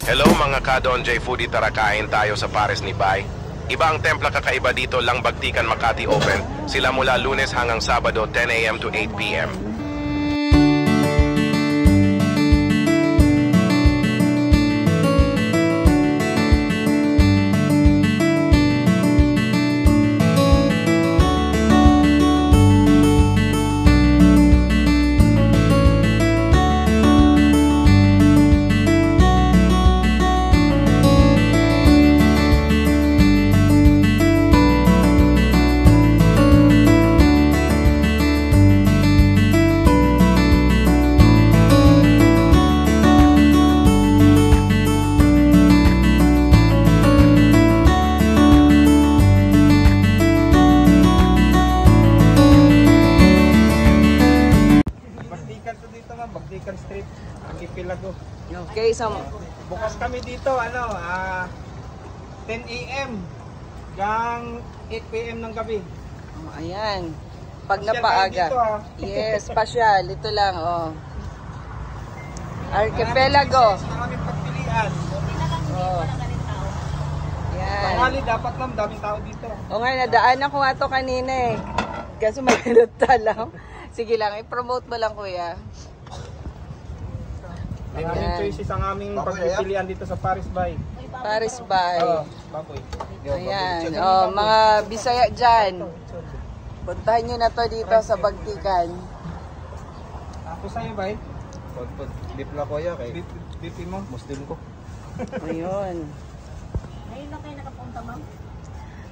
Hello mga ka-Don J Foodie, tara kain tayo sa Pares ni Bay. Iba ang templa kakaiba dito, lang Bagtikan Makati open. Sila mula Lunes hanggang Sabado 10 AM to 8 PM. Bagtikan Street, Archipelago. Okay, so bukas kami dito 10 AM hanggang 8 PM ng gabi. Ayan. Pag Pasyal napaaga. dito, Yes, pasyal. Ito lang, Archipelago. Maraming pagpilian. Oh. Yan. Tanghali dapat lang, daming tao dito. O nga, nadaanan ko nga ito kanina eh. Kaso may luta lang. Sige lang, i-promote mo lang kuya. Maraming choices ang aming pagpipilian dito sa Pares Bay. Pares Bay. Baboy. Ayan. Mga Bisaya dyan. Puntahan nyo na to dito sa Bagtikan. Ako sa'yo ba eh? Beef na ko ya kay Beef mo? Muslim ko. Ayun. Ngayon na kayo nakapunta, ma'am?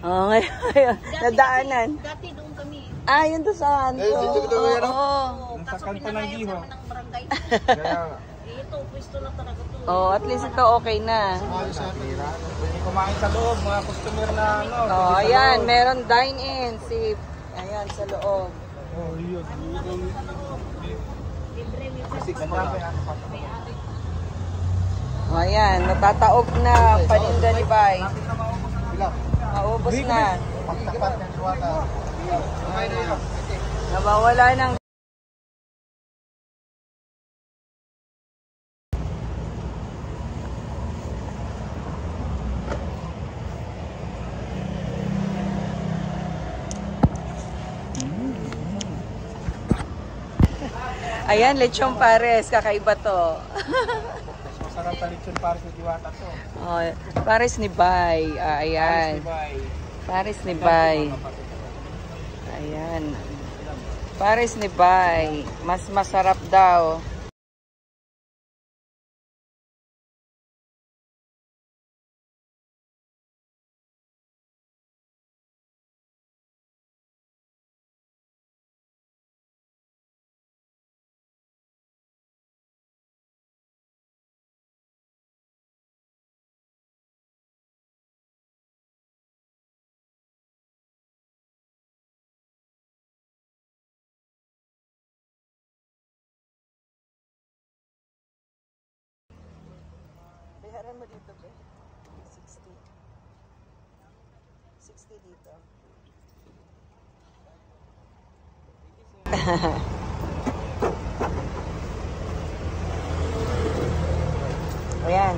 Oo, ngayon. Nadaanan. Dati doon kami. Yun to saan? dito Oo. Sa Kaso kanto ng pinalayan Giho. namin ng barangay. Kaya Ito, pwesto na talaga to. At least ito okay na. Pwede kumain sa loob, mga customer na pwede sa Ayan, loob. meron dine-in. Ayan, sa loob. Yun. Libre mo sa may-ari. Ayan, natataob na paninda ni Bay. Maubos na. Nawawala ng Ayan, lechon pares. Kakaiba to. Masarap sa lechon Pares ni Diwata to. Pares ni Bay. Ayan. Pares ni Bay. Ayan. Pares ni Bay. Mas masarap daw. Bayaran mo dito, be. 60. 60 dito. Ayan.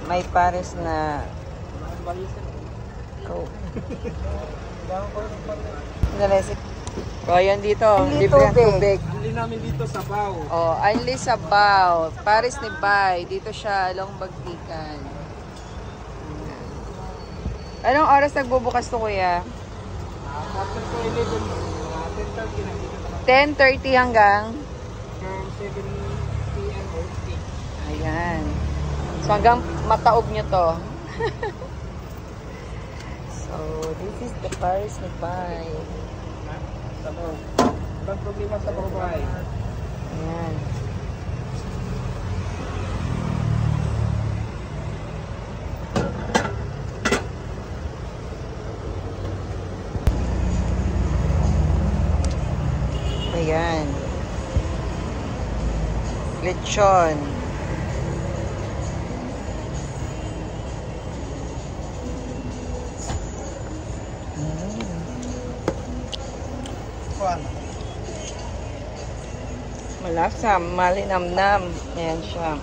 May pares na Coke. Ayan dito. Libre ang tubig. Anli namin dito sa Bao. Anli Sabaw. Pares ni Bay. Dito siya, along Bagtikan. Anong oras nagbubukas to, kuya? After ko 11, 10:30 na dito. 10:30 hanggang? From 7 PM or 8. Ayan. So hanggang mataob nyo to. So, this is the Pares ni Bay. Sabaw. Walang problema sa babae. Ayan. Ayan. Lechon. Malasa, malinamnam. Ayan siya.